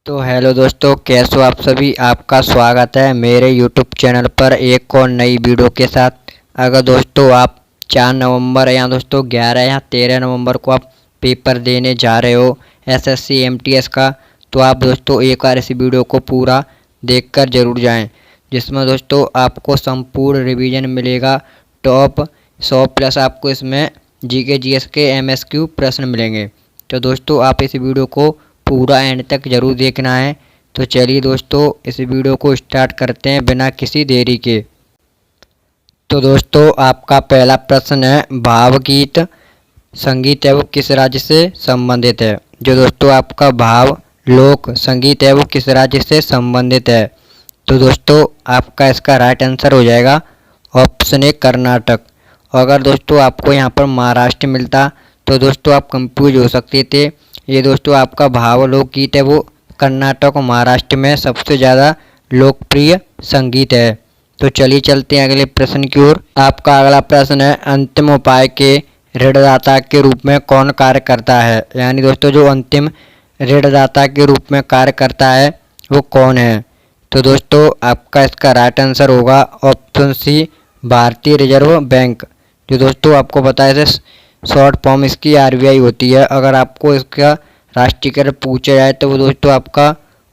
तो हेलो दोस्तों, कैसे हो आप सभी। आपका स्वागत है मेरे यूट्यूब चैनल पर एक और नई वीडियो के साथ। अगर दोस्तों आप 4 नवंबर या दोस्तों 11 या 13 नवंबर को आप पेपर देने जा रहे हो एसएससी एमटीएस का, तो आप दोस्तों एक बार इस वीडियो को पूरा देखकर ज़रूर जाएं, जिसमें दोस्तों आपको संपूर्ण रिवीजन मिलेगा। टॉप 100 प्लस आपको इसमें जीके जीएस के एमएसक्यू प्रश्न मिलेंगे। तो दोस्तों आप इस वीडियो को पूरा एंड तक ज़रूर देखना है। तो चलिए दोस्तों इस वीडियो को स्टार्ट करते हैं बिना किसी देरी के। तो दोस्तों आपका पहला प्रश्न है, भावगीत संगीत है वो किस राज्य से संबंधित है। जो दोस्तों आपका भाव लोक संगीत है वो किस राज्य से संबंधित है। तो दोस्तों आपका इसका राइट आंसर हो जाएगा ऑप्शन ए कर्नाटक। अगर दोस्तों आपको यहाँ पर महाराष्ट्र मिलता तो दोस्तों आप कंफ्यूज हो सकते थे। ये दोस्तों आपका भाव लोकगीत है वो कर्नाटक और महाराष्ट्र में सबसे ज़्यादा लोकप्रिय संगीत है। तो चलिए चलते हैं अगले प्रश्न की ओर। आपका अगला प्रश्न है, अंतिम उपाय के ऋणदाता के रूप में कौन कार्य करता है। यानी दोस्तों जो अंतिम ऋणदाता के रूप में कार्य करता है वो कौन है। तो दोस्तों आपका इसका राइट आंसर होगा ऑप्शन सी, भारतीय रिजर्व बैंक। जो दोस्तों आपको पता है शॉर्ट फॉर्म इसकी आरबीआई होती है। अगर आपको इसका राष्ट्रीयकरण पूछा जाए तो वो दोस्तों आपका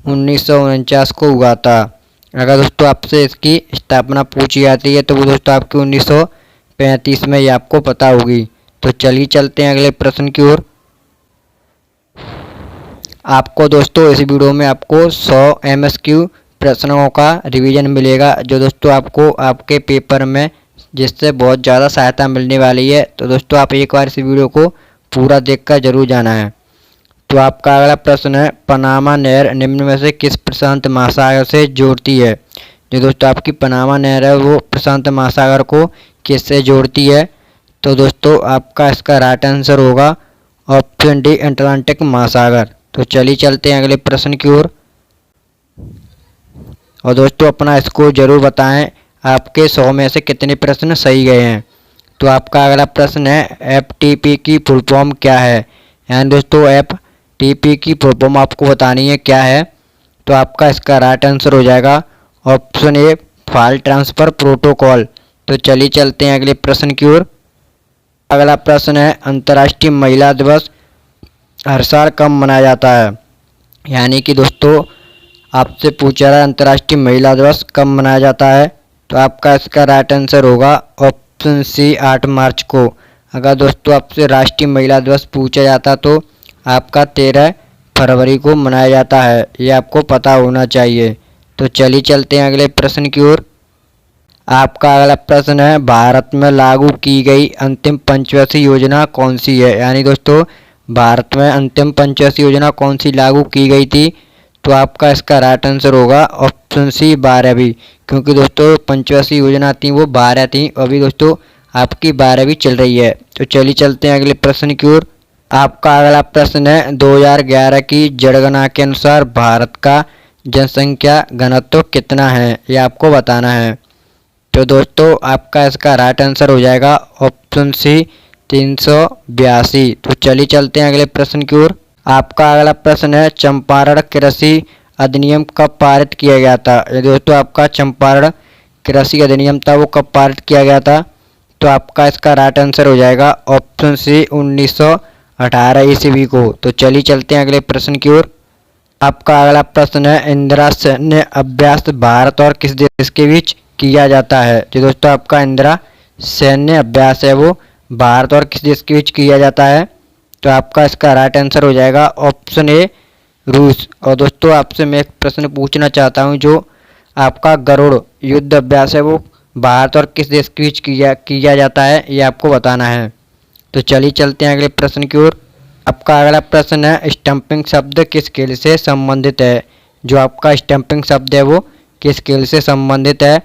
1949 को हुआ था। अगर दोस्तों आपसे इसकी स्थापना पूछी जाती है तो वो दोस्तों आपकी 1935 में ये आपको पता होगी। तो चलिए चलते हैं अगले प्रश्न की ओर। आपको दोस्तों इस वीडियो में आपको 100 एमएसक्यू प्रश्नों का रिवीजन मिलेगा, जो दोस्तों आपको आपके पेपर में जिससे बहुत ज़्यादा सहायता मिलने वाली है। तो दोस्तों आप एक बार इस वीडियो को पूरा देखकर जरूर जाना है। तो आपका अगला प्रश्न है, पनामा नहर निम्न में से किस प्रशांत महासागर से जोड़ती है। जो दोस्तों आपकी पनामा नहर है वो प्रशांत महासागर को किससे जोड़ती है। तो दोस्तों आपका इसका राइट आंसर होगा ऑप्शन डी, अटलांटिक महासागर। तो चलिए चलते हैं अगले प्रश्न की ओर। और दोस्तों अपना स्कोर जरूर बताएं, आपके 100 में से कितने प्रश्न सही गए हैं। तो आपका अगला प्रश्न है, एफटीपी की फुल फॉर्म क्या है। यानी दोस्तों एफटीपी की फुल फॉर्म आपको बतानी है क्या है। तो आपका इसका राइट आंसर हो जाएगा option A, file transfer protocol. तो चलिए चलते हैं अगले प्रश्न की ओर। अगला प्रश्न है, अंतर्राष्ट्रीय महिला दिवस हर साल कब मनाया जाता है। यानी कि दोस्तों आपसे पूछा रहा है अंतर्राष्ट्रीय महिला दिवस कब मनाया जाता है। तो आपका इसका राइट आंसर होगा ऑप्शन सी, 8 मार्च को। अगर दोस्तों आपसे राष्ट्रीय महिला दिवस पूछा जाता तो आपका 13 फरवरी को मनाया जाता है, ये आपको पता होना चाहिए। तो चलिए चलते हैं अगले प्रश्न की ओर। आपका अगला प्रश्न है, भारत में लागू की गई अंतिम पंचवर्षीय योजना कौन सी है। यानी दोस्तों भारत में अंतिम पंचवर्षीय योजना कौन सी लागू की गई थी। तो आपका इसका राइट आंसर होगा ऑप्शन सी, 12वीं। क्योंकि दोस्तों पंचवर्षीय योजना थी वो 12 थी, अभी दोस्तों आपकी 12वीं चल रही है। तो चलिए चलते हैं अगले प्रश्न की ओर। आपका अगला प्रश्न है, 2011 की जनगणना के अनुसार भारत का जनसंख्या घनत्व कितना है, ये आपको बताना है। तो दोस्तों आपका इसका राइट आंसर हो जाएगा ऑप्शन सी, 382। तो चलिए चलते हैं अगले प्रश्न की ओर। आपका अगला प्रश्न है, चंपारण कृषि अधिनियम कब पारित किया गया था। ये दोस्तों आपका चंपारण कृषि अधिनियम था वो कब पारित किया गया था। तो आपका इसका राइट आंसर हो जाएगा ऑप्शन सी, 1918 ईस्वी को। तो चलिए चलते हैं अगले प्रश्न की ओर। आपका अगला प्रश्न है, इंदिरा सैन्य अभ्यास भारत और किस देश के बीच किया जाता है। जो दोस्तों आपका इंदिरा सैन्य अभ्यास है वो भारत और किस देश के बीच किया जाता है। तो आपका इसका राइट आंसर हो जाएगा ऑप्शन ए, रूस। और दोस्तों आपसे मैं एक प्रश्न पूछना चाहता हूं, जो आपका गरुड़ युद्ध अभ्यास है वो भारत और किस देश के बीच किया जाता है, ये आपको बताना है। तो चलिए चलते हैं अगले प्रश्न की ओर। आपका अगला प्रश्न है, स्टंपिंग शब्द किस खेल से संबंधित है। जो आपका स्टंपिंग शब्द है वो किस खेल से संबंधित है।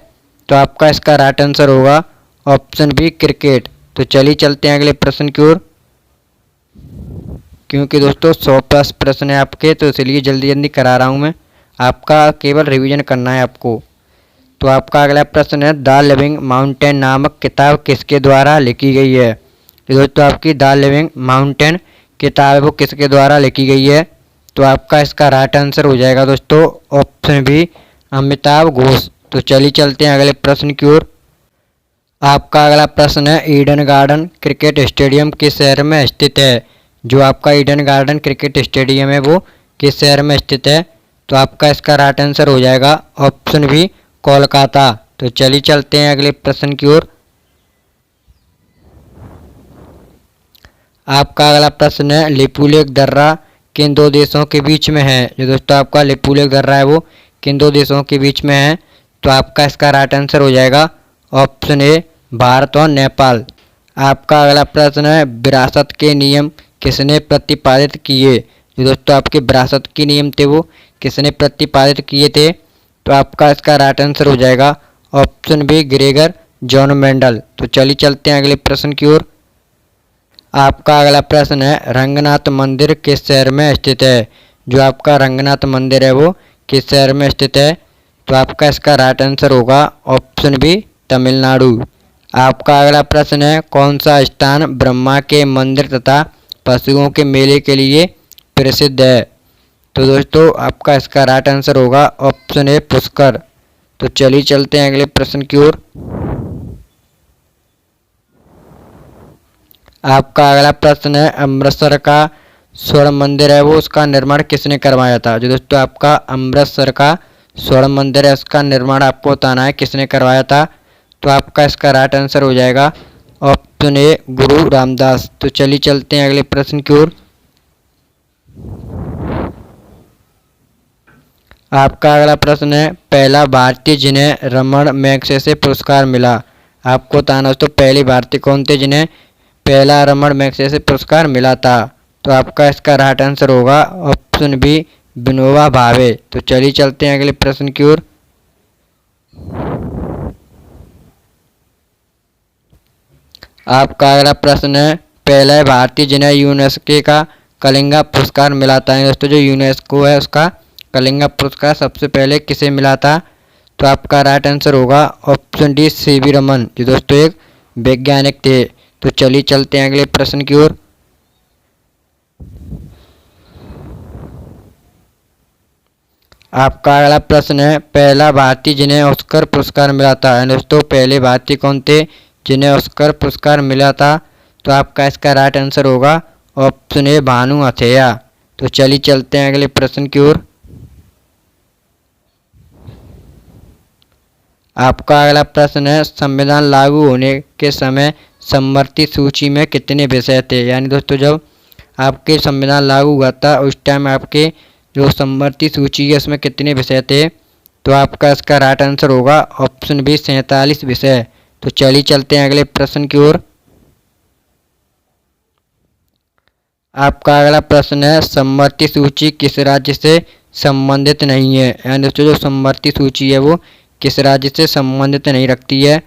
तो आपका इसका राइट आंसर होगा ऑप्शन बी, क्रिकेट। तो चलिए चलते हैं अगले प्रश्न की ओर। क्योंकि दोस्तों 100 प्लस प्रश्न है आपके, तो इसलिए जल्दी जल्दी करा रहा हूँ मैं, आपका केवल रिवीजन करना है आपको। तो आपका अगला प्रश्न है, द लिविंग माउंटेन नामक किताब किसके द्वारा लिखी गई है। तो दोस्तों आपकी द लिविंग माउंटेन किताब है वो किसके द्वारा लिखी गई है। तो आपका इसका राइट आंसर हो जाएगा दोस्तों ऑप्शन बी अमिताभ घोष। तो चलिए चलते हैं अगले प्रश्न की ओर। आपका अगला प्रश्न है ईडन गार्डन क्रिकेट स्टेडियम किस शहर में स्थित है। जो आपका ईडन गार्डन क्रिकेट स्टेडियम है वो किस शहर में स्थित है। तो आपका इसका राइट आंसर हो जाएगा ऑप्शन बी कोलकाता। तो चलिए चलते हैं अगले प्रश्न की ओर। आपका अगला प्रश्न है लिपुलेख दर्रा किन दो देशों के बीच में है। जो दोस्तों आपका लिपुलेख दर्रा है वो किन दो देशों के बीच में है। तो आपका इसका राइट आंसर हो जाएगा ऑप्शन ए भारत और नेपाल। आपका अगला प्रश्न है विरासत के नियम किसने प्रतिपादित किए। जो दोस्तों आपके विरासत के नियम थे वो किसने प्रतिपादित किए थे। तो आपका इसका राइट आंसर हो जाएगा option B Gregor John Mendel. तो चलिए चलते हैं अगले प्रश्न की ओर। आपका अगला प्रश्न है रंगनाथ मंदिर किस शहर में स्थित है। जो आपका रंगनाथ मंदिर है वो किस शहर में स्थित है। तो आपका इसका राइट आंसर होगा ऑप्शन बी तमिलनाडु। आपका अगला प्रश्न है कौन सा स्थान ब्रह्मा के मंदिर तथा पशुओं के मेले के लिए प्रसिद्ध है। तो दोस्तों आपका इसका राइट आंसर होगा ऑप्शन ए पुष्कर। तो चलिए चलते हैं अगले प्रश्न की ओर। आपका अगला प्रश्न है अमृतसर का स्वर्ण मंदिर है वो उसका निर्माण किसने करवाया था। जो दोस्तों आपका अमृतसर का स्वर्ण मंदिर है उसका निर्माण आपको बताना है किसने करवाया था। तो आपका इसका राइट आंसर हो जाएगा ऑप्शन ए गुरु रामदास। तो चलिए चलते हैं अगले प्रश्न की ओर। आपका अगला प्रश्न है पहला भारतीय जिन्हें रमन मैग्सेसे पुरस्कार मिला। आपको बताना दोस्तों पहले भारतीय कौन थे जिन्हें पहला रमन मैग्सेसे पुरस्कार मिला था। तो आपका इसका राइट आंसर होगा ऑप्शन बी विनोबा भावे। तो चलिए चलते हैं अगले प्रश्न की ओर। आपका अगला प्रश्न है पहला भारतीय जिन्हें यूनेस्को का कलिंगा पुरस्कार मिला था। दोस्तों जो यूनेस्को है उसका कलिंगा पुरस्कार सबसे पहले किसे मिला था। तो आपका राइट आंसर होगा ऑप्शन डी सीवी रमन जो दोस्तों एक वैज्ञानिक थे। तो चलिए चलते हैं अगले प्रश्न की ओर। आपका अगला प्रश्न है पहला भारतीय जिन्हें ऑस्कर पुरस्कार मिला था। दोस्तों पहले भारतीय कौन थे जिन्हें ऑस्कर पुरस्कार मिला था। तो आपका इसका राइट आंसर होगा ऑप्शन ए भानु अथैया। तो चलिए चलते हैं अगले प्रश्न की ओर। आपका अगला प्रश्न है संविधान लागू होने के समय सम्मति सूची में कितने विषय थे। यानी दोस्तों जब आपके संविधान लागू हुआ था उस टाइम आपके जो सम्मति सूची है उसमें कितने विषय थे। तो आपका इसका राइट आंसर होगा ऑप्शन बी 47 विषय। तो चलिए चलते हैं अगले प्रश्न की ओर। आपका अगला प्रश्न है सम्मति सूची किस राज्य से संबंधित नहीं है। यानी दोस्तों जो सम्मति सूची है वो किस राज्य से संबंधित नहीं रखती है।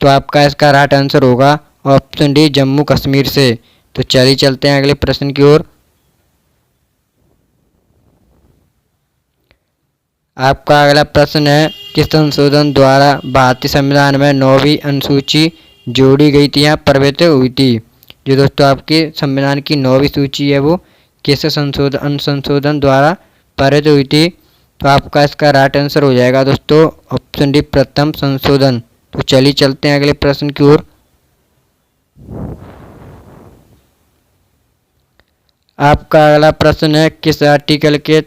तो आपका इसका राइट आंसर होगा ऑप्शन डी जम्मू कश्मीर से। तो चलिए चलते हैं अगले प्रश्न की ओर। आपका अगला प्रश्न है किस संशोधन द्वारा भारतीय संविधान में 9वीं अनुसूची जोड़ी गई थी या प्रवर्तित हुई थी। जो दोस्तों आपके संविधान की 9वीं सूची है वो किस संशोधन द्वारा प्रवर्तित हुई थी। तो आपका इसका राइट आंसर हो जाएगा दोस्तों ऑप्शन डी प्रथम संशोधन। तो चलिए चलते हैं अगले प्रश्न की ओर। आपका अगला प्रश्न है किस आर्टिकल के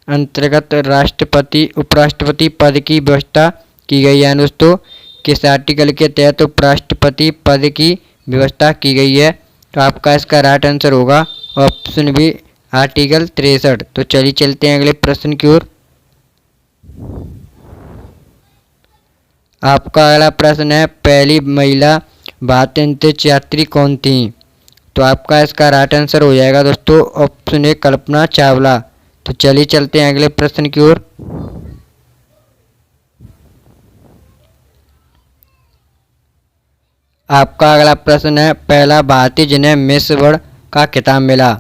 अंतर्गत राष्ट्रपति उपराष्ट्रपति पद की व्यवस्था की गई है। दोस्तों किस आर्टिकल के तहत उपराष्ट्रपति पद की व्यवस्था की गई है। तो आपका इसका राइट आंसर होगा ऑप्शन बी आर्टिकल 63। तो चलिए चलते हैं अगले प्रश्न की ओर। आपका अगला प्रश्न है पहली महिला भारतीय अंतरिक्ष यात्री कौन थी। तो आपका इसका राइट आंसर हो जाएगा दोस्तों ऑप्शन ए कल्पना चावला। तो चलिए चलते हैं अगले प्रश्न की ओर। आपका अगला प्रश्न है पहला भारतीय जिन्हें मिस वर्ल्ड का खिताब मिला।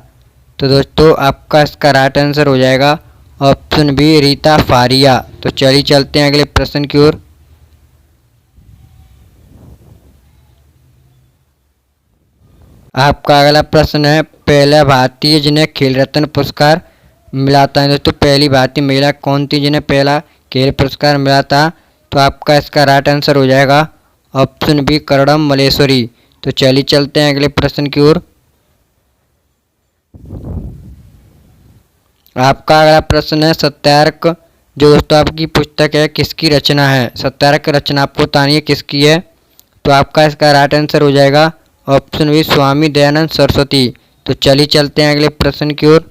तो दोस्तों आपका इसका राइट आंसर हो जाएगा ऑप्शन बी रीता फारिया। तो चलिए चलते हैं अगले प्रश्न की ओर। आपका अगला प्रश्न है पहला भारतीय जिन्हें खेल रत्न पुरस्कार मिला था। दोस्तों पहली भारतीय महिला कौन थी जिन्हें पहला खेल पुरस्कार मिला था? तो आपका इसका राइट आंसर हो जाएगा ऑप्शन बी कर्णम मल्लेश्वरी। तो चलिए चलते हैं अगले प्रश्न की ओर। आपका अगला प्रश्न है सत्यार्क, जो दोस्तों आपकी पुस्तक है किसकी रचना है? सत्यार्क रचना आपको बतानी है किसकी है। तो आपका इसका राइट आंसर हो जाएगा ऑप्शन बी स्वामी दयानंद सरस्वती। तो चलिए चलते हैं अगले प्रश्न की ओर।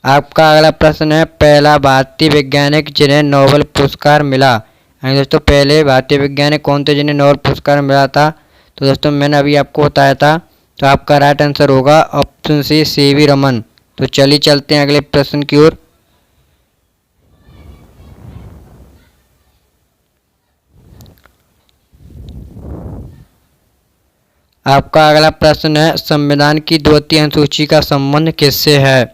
आपका अगला प्रश्न है पहला भारतीय वैज्ञानिक जिन्हें नोबेल पुरस्कार मिला। दोस्तों पहले भारतीय वैज्ञानिक कौन थे जिन्हें नोबेल पुरस्कार मिला था? तो दोस्तों मैंने अभी आपको बताया था। तो आपका राइट आंसर होगा ऑप्शन सी सीवी रमन। तो चलिए चलते हैं अगले प्रश्न की ओर। आपका अगला प्रश्न है संविधान की द्वितीय अनुसूची का संबंध किससे है?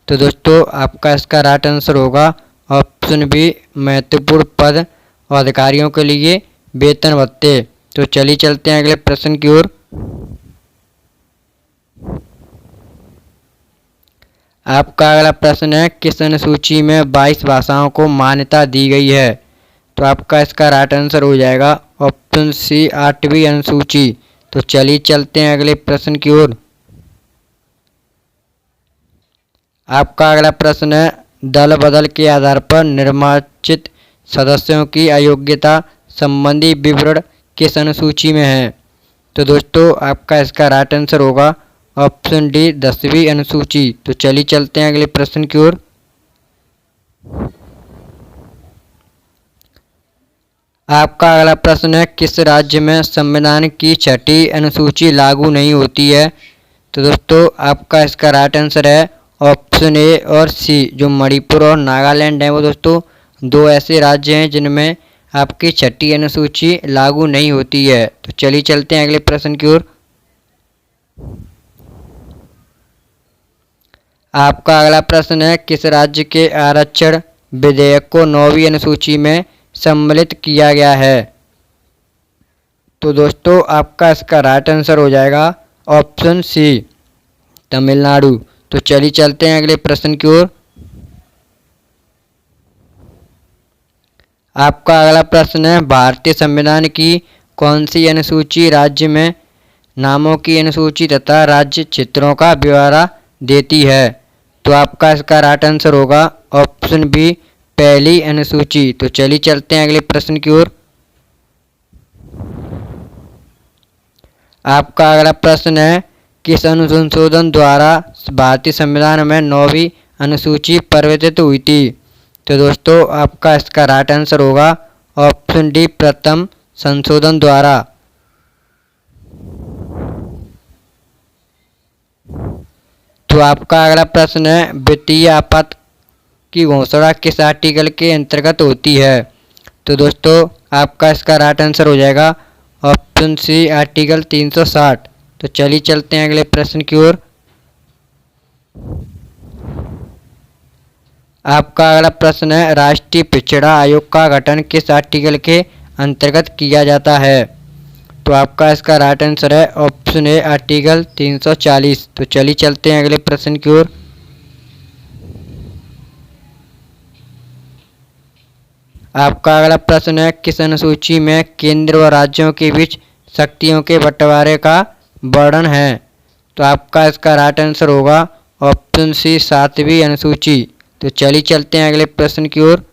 तो दोस्तों आपका इसका राइट आंसर होगा ऑप्शन बी महत्वपूर्ण पद और अधिकारियों के लिए वेतन भत्ते। तो चलिए चलते हैं अगले प्रश्न की ओर। आपका अगला प्रश्न है किस अनुसूची में 22 भाषाओं को मान्यता दी गई है? तो आपका इसका राइट आंसर हो जाएगा ऑप्शन सी 8वीं अनुसूची। तो चलिए चलते हैं अगले प्रश्न की ओर। आपका अगला प्रश्न है दल बदल के आधार पर निर्वाचित सदस्यों की अयोग्यता संबंधी विवरण किस अनुसूची में है? तो दोस्तों आपका इसका राइट आंसर होगा ऑप्शन डी 10वीं अनुसूची। तो चलिए चलते हैं अगले प्रश्न की ओर। आपका अगला प्रश्न है किस राज्य में संविधान की 6ठी अनुसूची लागू नहीं होती है? तो दोस्तों आपका इसका राइट आंसर है ऑप्शन ए और सी, जो मणिपुर और नागालैंड है वो दोस्तों दो ऐसे राज्य हैं जिनमें आपकी 6ठी अनुसूची लागू नहीं होती है। तो चलिए चलते हैं अगले प्रश्न की ओर। आपका अगला प्रश्न है किस राज्य के आरक्षण विधेयक को 9वीं अनुसूची में सम्मिलित किया गया है? तो दोस्तों आपका इसका राइट आंसर हो जाएगा ऑप्शन सी तमिलनाडु। तो चलिए चलते हैं अगले प्रश्न की ओर। आपका अगला प्रश्न है भारतीय संविधान की कौन सी अनुसूची राज्य में नामों की अनुसूची तथा राज्य क्षेत्रों का ब्यौरा देती है? तो आपका इसका राइट आंसर होगा ऑप्शन बी पहली अनुसूची। तो चलिए चलते हैं अगले प्रश्न की ओर। आपका अगला प्रश्न है किस अनुसंशोधन द्वारा भारतीय संविधान में 9वीं अनुसूची परिवर्तित हुई थी? तो दोस्तों आपका इसका राइट आंसर होगा ऑप्शन डी प्रथम संशोधन द्वारा। तो आपका अगला प्रश्न है वित्तीय आपात की घोषणा किस आर्टिकल के अंतर्गत होती है? तो दोस्तों आपका इसका राइट आंसर हो जाएगा ऑप्शन सी आर्टिकल 360। तो चलिए चलते हैं अगले प्रश्न की ओर। आपका अगला प्रश्न है राष्ट्रीय पिछड़ा आयोग का गठन किस आर्टिकल के अंतर्गत किया जाता है? तो आपका इसका राइट आंसर है ऑप्शन ए आर्टिकल 340। तो चलिए चलते हैं अगले प्रश्न की ओर। आपका अगला प्रश्न है किस अनुसूची में केंद्र व राज्यों के बीच शक्तियों के बंटवारे का वर्णन है? तो आपका इसका राइट आंसर होगा ऑप्शन सी 7वीं अनुसूची। तो चलिए चलते हैं अगले प्रश्न की ओर।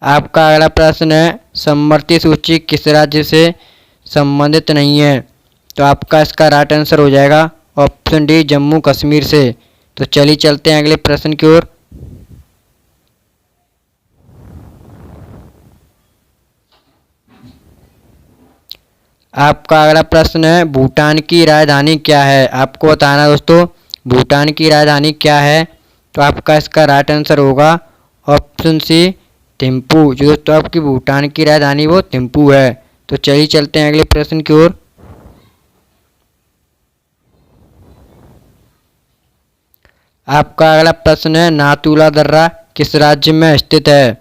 आपका अगला प्रश्न है समवर्ती सूची किस राज्य से संबंधित नहीं है? तो आपका इसका राइट आंसर हो जाएगा ऑप्शन डी जम्मू कश्मीर से। तो चलिए चलते हैं अगले प्रश्न की ओर। आपका अगला प्रश्न है भूटान की राजधानी क्या है? आपको बताना दोस्तों भूटान की राजधानी क्या है। तो आपका इसका राइट आंसर होगा ऑप्शन सी थिम्पू। जो दोस्तों आपकी भूटान की राजधानी वो थिम्पू है। तो चलिए चलते हैं अगले प्रश्न की ओर। आपका अगला प्रश्न है नाथुला दर्रा किस राज्य में स्थित है?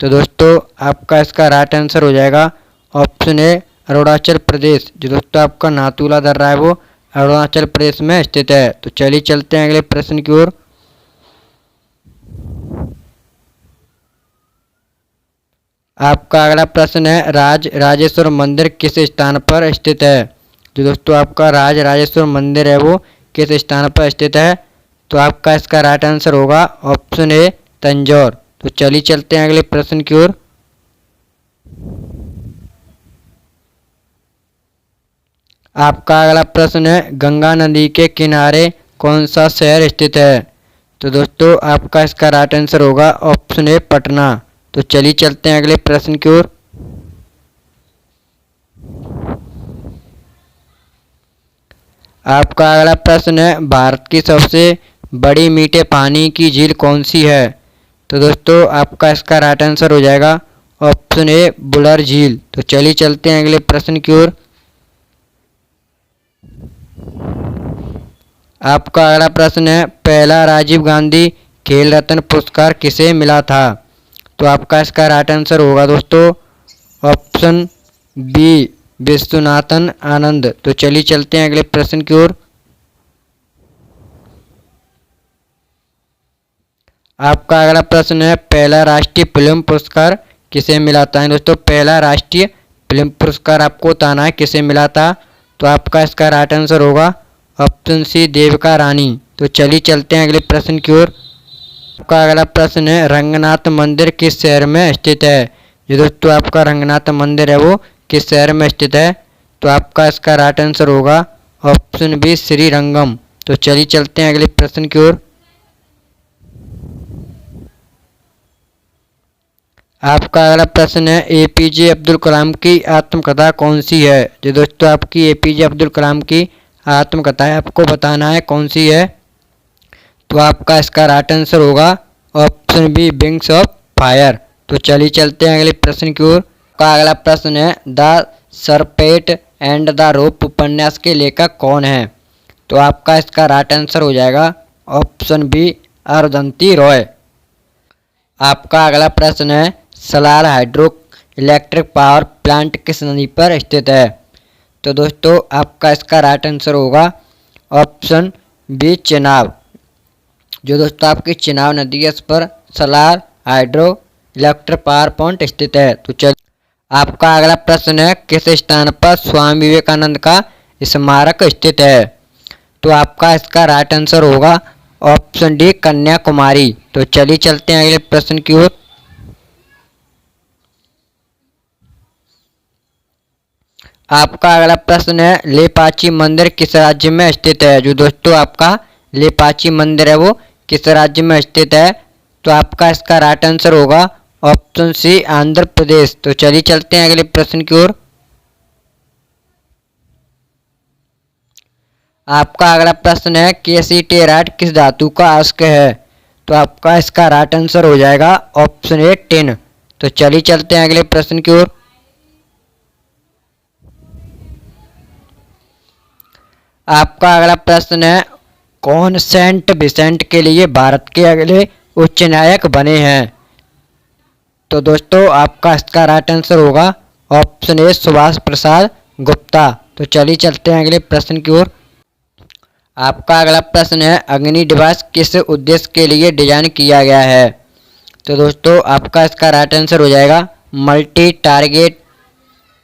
तो दोस्तों आपका इसका राइट आंसर हो जाएगा ऑप्शन ए अरुणाचल प्रदेश। जो दोस्तों आपका नाथुला दर्रा है वो अरुणाचल प्रदेश में स्थित है। तो चलिए चलते हैं अगले प्रश्न की ओर। आपका अगला प्रश्न है राजेश्वर मंदिर किस स्थान पर स्थित है। जो दोस्तों आपका राजेश्वर मंदिर है वो किस स्थान पर स्थित है। तो आपका इसका राइट आंसर होगा ऑप्शन ए तंजौर। तो चलिए चलते हैं अगले प्रश्न की ओर। आपका अगला प्रश्न है गंगा नदी के किनारे कौन सा शहर स्थित है। तो दोस्तों आपका इसका राइट आंसर होगा ऑप्शन ए पटना। तो चलिए चलते हैं अगले प्रश्न की ओर। आपका अगला प्रश्न है भारत की सबसे बड़ी मीठे पानी की झील कौन सी है। तो दोस्तों आपका इसका राइट आंसर हो जाएगा ऑप्शन ए बुलर झील। तो चलिए चलते हैं अगले प्रश्न की ओर। आपका अगला प्रश्न है पहला राजीव गांधी खेल रत्न पुरस्कार किसे मिला था। तो आपका इसका राइट आंसर होगा दोस्तों ऑप्शन बी विश्वनाथन आनंद। तो चलिए चलते हैं अगले प्रश्न की ओर। आपका अगला प्रश्न है पहला राष्ट्रीय फिल्म पुरस्कार किसे मिला था। दोस्तों पहला राष्ट्रीय फिल्म पुरस्कार आपको बताना है किसे मिला था। तो आपका इसका राइट आंसर होगा ऑप्शन सी देविका रानी। तो चलिए चलते हैं अगले प्रश्न की ओर। आपका अगला प्रश्न है रंगनाथ मंदिर किस शहर में स्थित है। ये दोस्तों आपका रंगनाथ मंदिर है वो किस शहर में स्थित है। तो आपका इसका राइट आंसर होगा ऑप्शन बी श्रीरंगम। तो चलिए चलते हैं अगले प्रश्न की ओर। आपका अगला प्रश्न है एपीजे अब्दुल कलाम की आत्मकथा कौन सी है। जो दोस्तों आपकी एपीजे अब्दुल कलाम की आत्मकथा है आपको बताना है कौन सी है। तो आपका इसका राइट आंसर होगा option B wings of fire. तो चलिए चलते हैं अगले प्रश्न की ओर। का अगला प्रश्न है द सरपेट एंड द रोप उपन्यास के लेखक कौन है। तो आपका इसका राइट आंसर हो जाएगा ऑप्शन बी अरुंधति रॉय। आपका अगला प्रश्न है Salaar hydro electric power plant किस नदी पर स्थित है। तो दोस्तों आपका इसका राइट आंसर होगा ऑप्शन बी चेनाब। जो दोस्तों आपकी चेनाब नदी है इस पर Salaar hydro electric power plant स्थित है। तो चल आपका अगला प्रश्न है किस स्थान पर स्वामी विवेकानंद का स्मारक स्थित है। तो आपका इसका राइट आंसर होगा ऑप्शन डी कन्याकुमारी। तो चलिए चलते हैं अगले प्रश्न की ओर। आपका अगला प्रश्न है लेपाची मंदिर किस राज्य में स्थित है। जो दोस्तों आपका लेपाची मंदिर है वो किस राज्य में स्थित है। तो आपका इसका राइट आंसर होगा ऑप्शन सी आंध्र प्रदेश। तो चलिए चलते हैं अगले प्रश्न की ओर। आपका अगला प्रश्न है कैल्सीटेराइट किस धातु का अयस्क है। तो आपका इसका राइट आंसर हो जाएगा ऑप्शन ए टिन। तो चलिए चलते हैं अगले प्रश्न की ओर। आपका अगला प्रश्न है कौन सेंट विसेंट के लिए भारत के अगले उच्च न्यायिक बने हैं। तो दोस्तों आपका इसका राइट आंसर होगा ऑप्शन ए सुभाष प्रसाद गुप्ता। तो चलिए चलते हैं अगले प्रश्न की ओर। आपका अगला प्रश्न है अग्नि डिवाइस किस उद्देश्य के लिए डिजाइन किया गया है। तो दोस्तों आपका इसका राइट आंसर हो जाएगा मल्टी टारगेट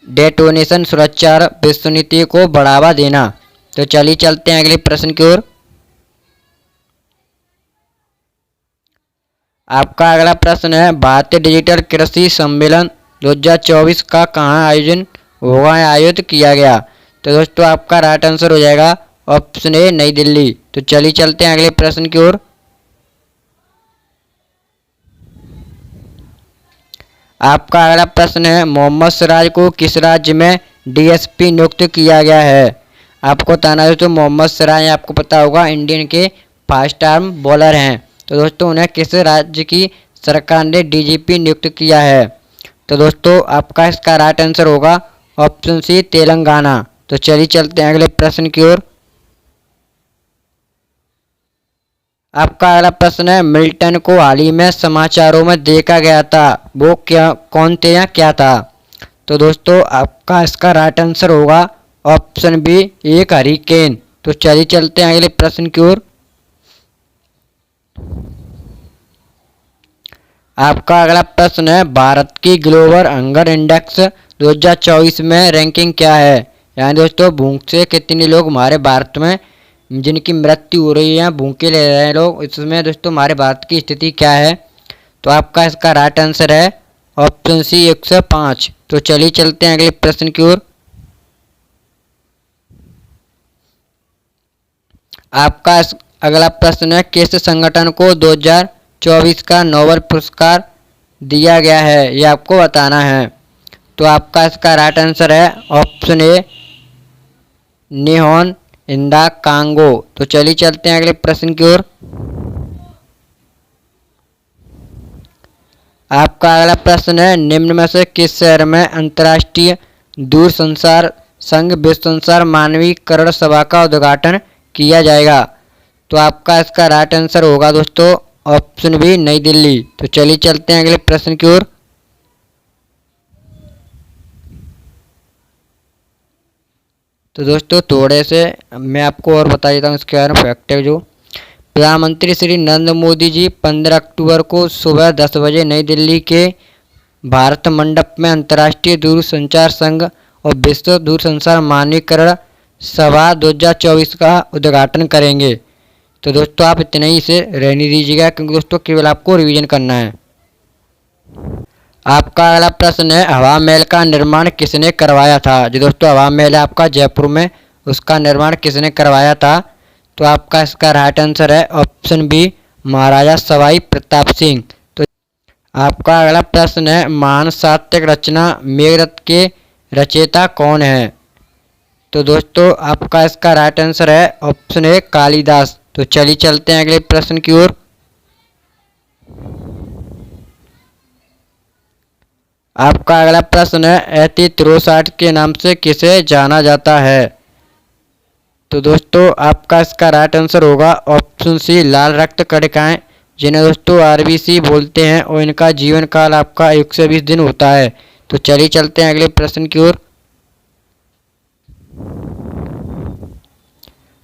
डेटोनेशन सुरक्षा और विश्वसनीयता को बढ़ावा देना। तो चलिए चलते हैं अगले प्रश्न की ओर। आपका अगला प्रश्न है भारतीय डिजिटल कृषि सम्मेलन 2024 का कहाँ आयोजन होगा या आयोजित किया गया। तो दोस्तों आपका राइट आंसर हो जाएगा ऑप्शन ए नई दिल्ली। तो चलिए चलते हैं अगले प्रश्न की ओर। आपका अगला प्रश्न है मोहम्मद सिराज को किस राज्य में डीएसपी नियुक्त किया गया है। आपको बताना है दोस्तों मोहम्मद सिराज आपको पता होगा इंडियन के फास्ट आर्म बॉलर हैं। तो दोस्तों उन्हें किस राज्य की सरकार ने डीजीपी नियुक्त किया है। तो दोस्तों आपका इसका राइट आंसर होगा ऑप्शन सी तेलंगाना। तो चलिए चलते हैं अगले प्रश्न की ओर। आपका अगला प्रश्न है मिल्टन को हाल ही में समाचारों में देखा गया था वो क्या कौन थे या क्या था। तो दोस्तों आपका इसका राइट आंसर होगा ऑप्शन बी, एक हरिकेन। तो चलिए चलते हैं अगले प्रश्न की ओर। आपका अगला प्रश्न है, भारत की ग्लोबल हंगर इंडेक्स 2024 में रैंकिंग क्या है? यानी दोस्तों भूख से कितने लोग हमारे भारत में जिनकी मृत्यु हो रही है, भूखे ले रहे हैं लोग, इसमें दोस्तों हमारे भारत की स्थिति क्या है? तो आपका इसका राइट आंसर है ऑप्शन सी, 105। तो चलिए चलते हैं अगले प्रश्न की ओर। आपका अगला प्रश्न है, किस संगठन को 2024 का नोबेल पुरस्कार दिया गया है? ये आपको बताना है। तो आपका इसका राइट आंसर है ऑप्शन ए, निहोन इंदा कांगो। तो चलिए चलते हैं अगले प्रश्न की ओर। आपका अगला प्रश्न है, निम्न में से किस शहर में अंतर्राष्ट्रीय दूरसंचार संघ विश्व संचार मानवीकरण सभा का उद्घाटन किया जाएगा? तो आपका इसका राइट आंसर होगा दोस्तों ऑप्शन बी, नई दिल्ली। तो चलिए चलते हैं अगले प्रश्न की ओर। तो दोस्तों थोड़े से मैं आपको और बता देता हूँ इसके बारे में फैक्ट है। जो प्रधानमंत्री श्री नरेंद्र मोदी जी 15 अक्टूबर को सुबह 10 बजे नई दिल्ली के भारत मंडप में अंतर्राष्ट्रीय दूरसंचार संघ और विश्व दूरसंचार मानकीकरण सभा 2024 का उद्घाटन करेंगे। तो दोस्तों आप इतने ही इसे रहने दीजिएगा, क्योंकि दोस्तों केवल आपको रिवीजन करना है। आपका अगला प्रश्न है, हवा महल का निर्माण किसने करवाया था? जो दोस्तों हवा महल है आपका जयपुर में, उसका निर्माण किसने करवाया था? तो आपका इसका राइट आंसर है ऑप्शन बी, महाराजा सवाई प्रताप सिंह। तो आपका अगला प्रश्न है, महान साहित्यिक रचना मेघदूत के रचयिता कौन है? तो दोस्तों आपका इसका राइट आंसर है ऑप्शन ए, कालिदास। तो चलिए चलते हैं अगले प्रश्न की ओर। आपका अगला प्रश्न है, एथिरोसाइट के नाम से किसे जाना जाता है? तो दोस्तों आपका इसका राइट आंसर होगा ऑप्शन सी, लाल रक्त कणिकाएं, जिन्हें दोस्तों आरबीसी बोलते हैं, और इनका जीवन काल आपका 120 दिन होता है। तो चलिए चलते हैं अगले प्रश्न की ओर।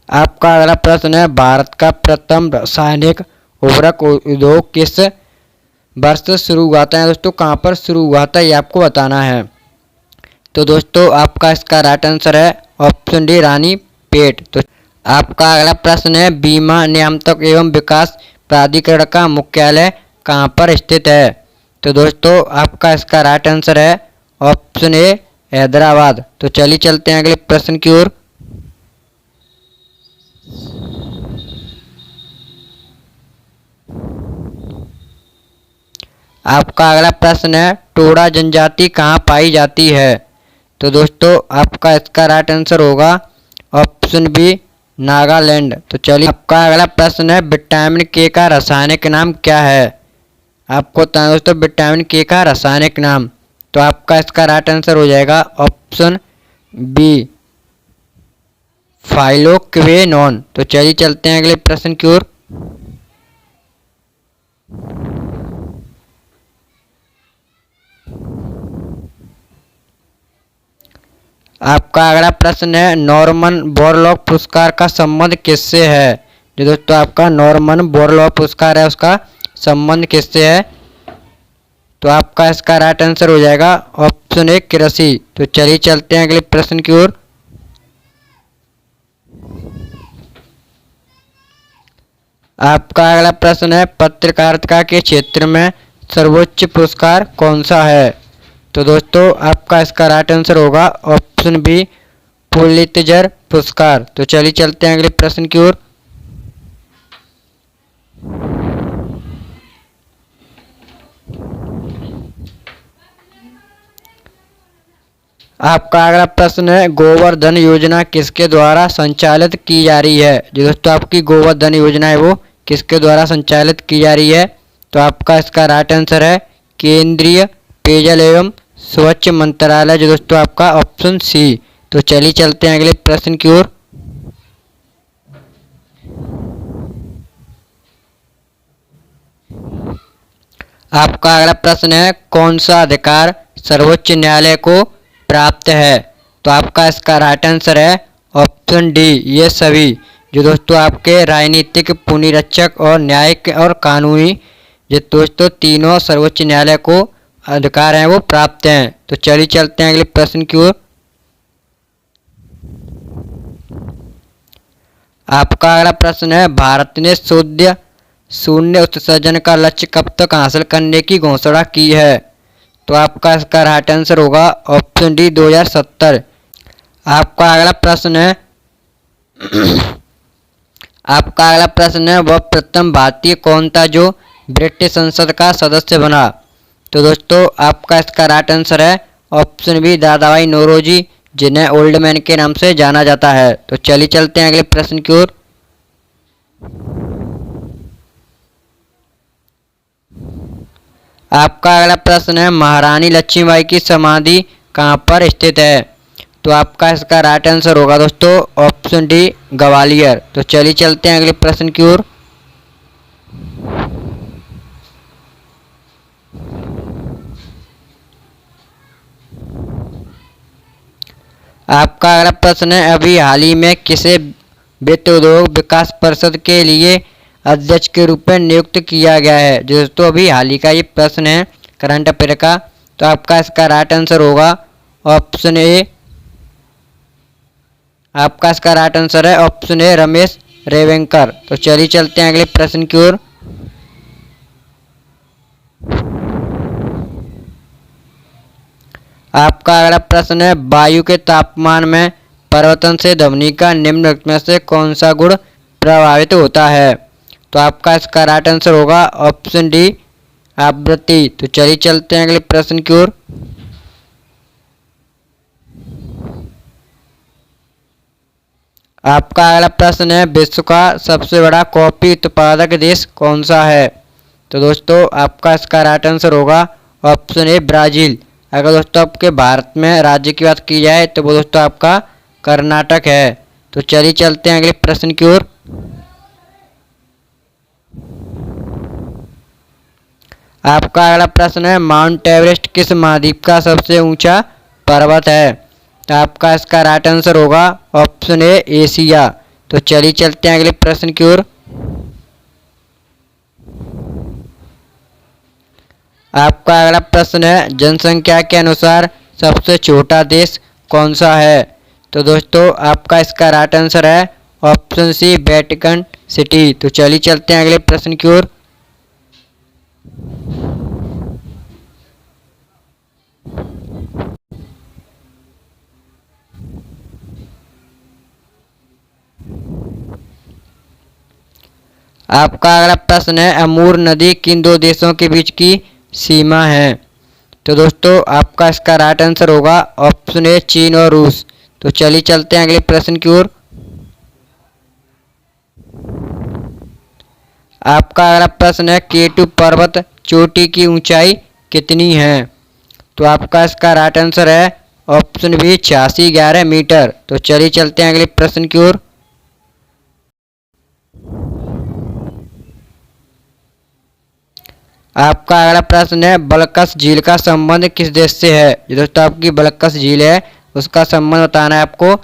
आपका अगला प्रश्न है, भारत का प्रथम रासायनिक उर्वरक उद्योग किस वर्ष शुरू हुआ था? दोस्तों कहाँ पर शुरू हुआ था ये आपको बताना है। तो दोस्तों आपका इसका राइट आंसर है ऑप्शन डी, रानी पेट। तो आपका अगला प्रश्न है, बीमा नियामक एवं विकास प्राधिकरण का मुख्यालय कहाँ पर स्थित है? तो दोस्तों आपका इसका राइट आंसर है ऑप्शन ए, हैदराबाद। तो चलिए चलते हैं अगले प्रश्न की ओर। आपका अगला प्रश्न है, टोडा जनजाति कहाँ पाई जाती है? तो दोस्तों आपका इसका राइट आंसर होगा ऑप्शन बी, नागालैंड। तो चलिए आपका अगला प्रश्न है, विटामिन के का रासायनिक नाम क्या है? आपको बताना दोस्तों विटामिन के का रासायनिक नाम। तो आपका इसका राइट आंसर हो जाएगा ऑप्शन बी, फाइलोक्विनोन। तो चलिए चलते हैं अगले प्रश्न की ओर। आपका अगला प्रश्न है, नॉर्मन बोरलॉग पुरस्कार का संबंध किससे है? जो दोस्तों आपका नॉर्मन बोरलॉग पुरस्कार है उसका संबंध किससे है? तो आपका इसका राइट आंसर हो जाएगा ऑप्शन ए, कृषि। तो चलिए चलते हैं अगले प्रश्न की ओर। आपका अगला प्रश्न है, पत्रकारिता के क्षेत्र में सर्वोच्च पुरस्कार कौन सा है? तो दोस्तों आपका इसका राइट आंसर होगा ऑप्शन बी, पुलित्जर पुरस्कार। तो चलिए चलते हैं अगले प्रश्न की ओर। आपका अगला प्रश्न है, गोवर्धन योजना किसके द्वारा संचालित की जा रही है? जो दोस्तों आपकी गोवर्धन योजना है वो किसके द्वारा संचालित की जा रही है? तो आपका इसका राइट आंसर है केंद्रीय पेयजल एवं स्वच्छ मंत्रालय, जो दोस्तों आपका ऑप्शन सी। तो चलिए चलते हैं अगले प्रश्न की ओर। आपका अगला प्रश्न है, कौन सा अधिकार सर्वोच्च न्यायालय को प्राप्त है? तो आपका इसका राइट आंसर है ऑप्शन डी, ये सभी। जो दोस्तों आपके राजनीतिक, पुनरीक्षक और न्यायिक और कानूनी, ये दोस्तों तीनों सर्वोच्च न्यायालय को अधिकार हैं वो प्राप्त हैं। तो चलिए चलते हैं अगले प्रश्न की ओर। आपका अगला प्रश्न है, भारत ने शून्य उत्सर्जन का लक्ष्य कब तक हासिल करने की घोषणा की है? तो आपका इसका राइट आंसर होगा ऑप्शन डी, 2070। आपका अगला प्रश्न है आपका अगला प्रश्न है, वह प्रथम भारतीय कौन था जो ब्रिटिश संसद का सदस्य बना? तो दोस्तों आपका इसका राइट आंसर है ऑप्शन बी, दादाभाई नौरोजी, जिन्हें ओल्ड मैन के नाम से जाना जाता है। तो चलिए चलते हैं अगले प्रश्न की ओर। आपका अगला प्रश्न है, महारानी लक्ष्मीबाई की समाधि कहाँ पर स्थित है? तो आपका इसका राइट आंसर होगा दोस्तों ऑप्शन डी, ग्वालियर। तो चलिए चलते हैं अगले प्रश्न की ओर। आपका अगला प्रश्न है, अभी हाल ही में किसे वित्त उद्योग विकास परिषद के लिए अध्यक्ष के रूप में नियुक्त किया गया है? दोस्तों अभी हाल ही का ये प्रश्न है करंट अफेयर का। तो आपका इसका राइट आंसर होगा ऑप्शन ए। आपका इसका राइट आंसर है ऑप्शन ए, रमेश रेवेंकर। तो चलिए चलते हैं अगले प्रश्न की ओर। आपका अगला प्रश्न है, वायु के तापमान में परिवर्तन से ध्वनि का निम्नलिखित में से कौन सा गुण प्रभावित होता है? तो आपका इसका राइट आंसर होगा ऑप्शन डी, आवृत्ति। तो चलिए चलते हैं अगले प्रश्न की ओर। आपका अगला प्रश्न है, विश्व का सबसे बड़ा कॉफी उत्पादक देश कौन सा है? तो दोस्तों आपका इसका राइट आंसर होगा ऑप्शन ए, ब्राज़ील। अगर दोस्तों आपके भारत में राज्य की बात की जाए तो वो दोस्तों आपका कर्नाटक है। तो चलिए चलते हैं अगले प्रश्न की ओर। आपका अगला प्रश्न है, माउंट एवरेस्ट किस महाद्वीप का सबसे ऊंचा पर्वत है? तो आपका इसका राइट आंसर होगा ऑप्शन ए, एशिया। तो चलिए चलते हैं अगले प्रश्न की ओर। आपका अगला प्रश्न है, जनसंख्या के अनुसार सबसे छोटा देश कौन सा है? तो दोस्तों आपका इसका राइट आंसर है ऑप्शन सी, वेटिकन सिटी। तो चलिए चलते हैं अगले प्रश्न की ओर। आपका अगला प्रश्न है, अमूर नदी किन दो देशों के बीच की सीमा है? तो दोस्तों आपका इसका राइट आंसर होगा ऑप्शन ए, चीन और रूस। तो चलिए चलते हैं अगले प्रश्न की ओर। आपका अगला प्रश्न है, K2 पर्वत चोटी की ऊंचाई कितनी है? तो आपका इसका राइट आंसर है ऑप्शन बी, 8611 मीटर। तो चलिए चलते हैं अगले प्रश्न की ओर। आपका अगला प्रश्न है, बलकस झील का संबंध किस देश से है? जो दोस्तों आपकी बलकस झील है उसका संबंध बताना है आपको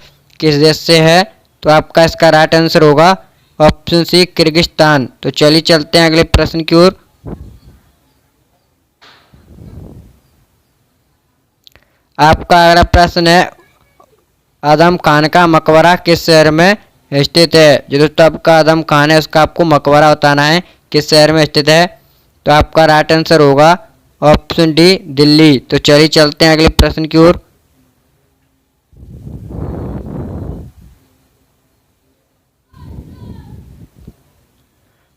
किस देश से है। तो आपका इसका राइट आंसर होगा ऑप्शन सी, किर्गिस्तान। तो चलिए चलते हैं अगले प्रश्न की ओर। आपका अगला प्रश्न है, आदम खान का मकबरा किस शहर में स्थित है? जो दोस्तों आपका आदम खान है उसका आपको मकबरा बताना है किस शहर में स्थित है। तो आपका राइट आंसर होगा ऑप्शन डी, दिल्ली। तो चलिए चलते हैं अगले प्रश्न की ओर।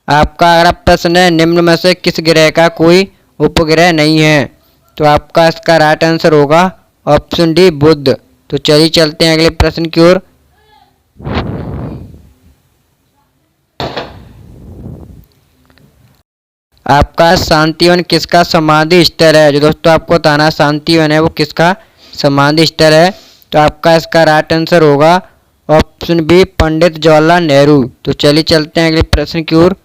आपका अगला प्रश्न है, निम्न में से किस ग्रह का कोई उपग्रह नहीं है? तो आपका इसका राइट आंसर होगा ऑप्शन डी, बुध। तो चलिए चलते हैं अगले प्रश्न की ओर। आपका शांतिवन किसका समाधि स्थल है? जो दोस्तों आपको बताना शांतिवन है वो किसका समाधि स्थल है। तो आपका इसका राइट आंसर होगा ऑप्शन बी, पंडित जवाहरलाल नेहरू। तो चलिए चलते हैं अगले प्रश्न की ओर।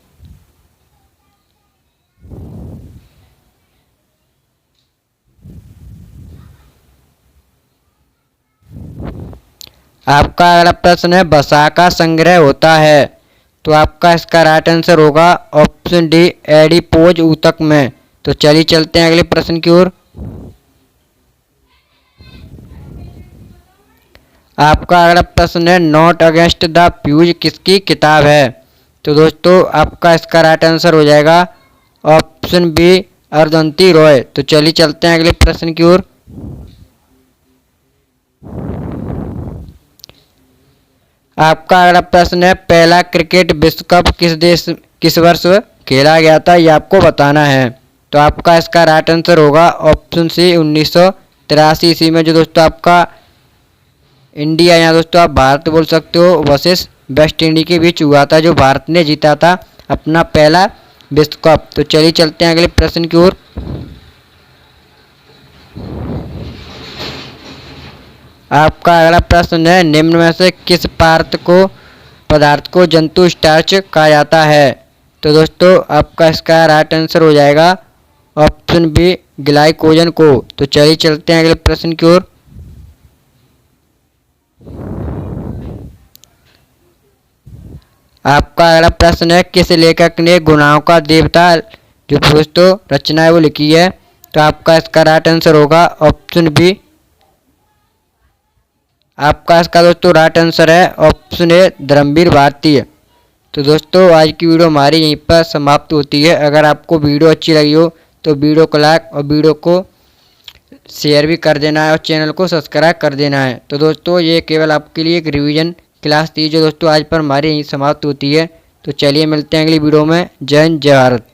आपका अगला प्रश्न है वसा का संग्रह होता है, तो आपका इसका राइट आंसर होगा ऑप्शन डी एडिपोज ऊतक में। तो चलिए चलते हैं अगले प्रश्न की ओर। आपका अगला प्रश्न है नॉट अगेंस्ट द फ्यूज किसकी किताब है? तो दोस्तों आपका इसका राइट आंसर हो जाएगा ऑप्शन बी अरुंधति रॉय। तो चलिए चलते हैं अगले प्रश्न की ओर। आपका अगला प्रश्न है पहला क्रिकेट विश्व कप किस वर्ष खेला गया था, ये आपको बताना है। तो आपका इसका राइट आंसर होगा ऑप्शन सी 1983 ईस्वी में, जो दोस्तों आपका इंडिया या दोस्तों आप भारत बोल सकते हो वर्सेस वेस्ट इंडीज के बीच हुआ था, जो भारत ने जीता था अपना पहला विश्व कप। तो चलिए चलते हैं अगले प्रश्न की ओर। आपका अगला प्रश्न है निम्न में से किस पदार्थ को जंतु स्टार्च कहा जाता है? तो दोस्तों आपका इसका राइट आंसर हो जाएगा ऑप्शन बी ग्लाइकोजन को। तो चलिए चलते हैं अगले प्रश्न की ओर। आपका अगला प्रश्न है किस लेखक ने गुनाहों का देवता जो दोस्तों रचना है वो लिखी है? तो आपका इसका राइट आंसर होगा ऑप्शन बी। आपका इसका दोस्तों राइट आंसर है ऑप्शन ए धर्मवीर भारती। तो दोस्तों आज की वीडियो हमारी यहीं पर समाप्त होती है। अगर आपको वीडियो अच्छी लगी हो तो वीडियो को लाइक और वीडियो को शेयर भी कर देना है और चैनल को सब्सक्राइब कर देना है। तो दोस्तों ये केवल आपके लिए एक रिवीजन क्लास थी जो दोस्तों आज पर हमारी यहीं समाप्त होती है। तो चलिए मिलते हैं अगली वीडियो में। जय हिंद जय भारत।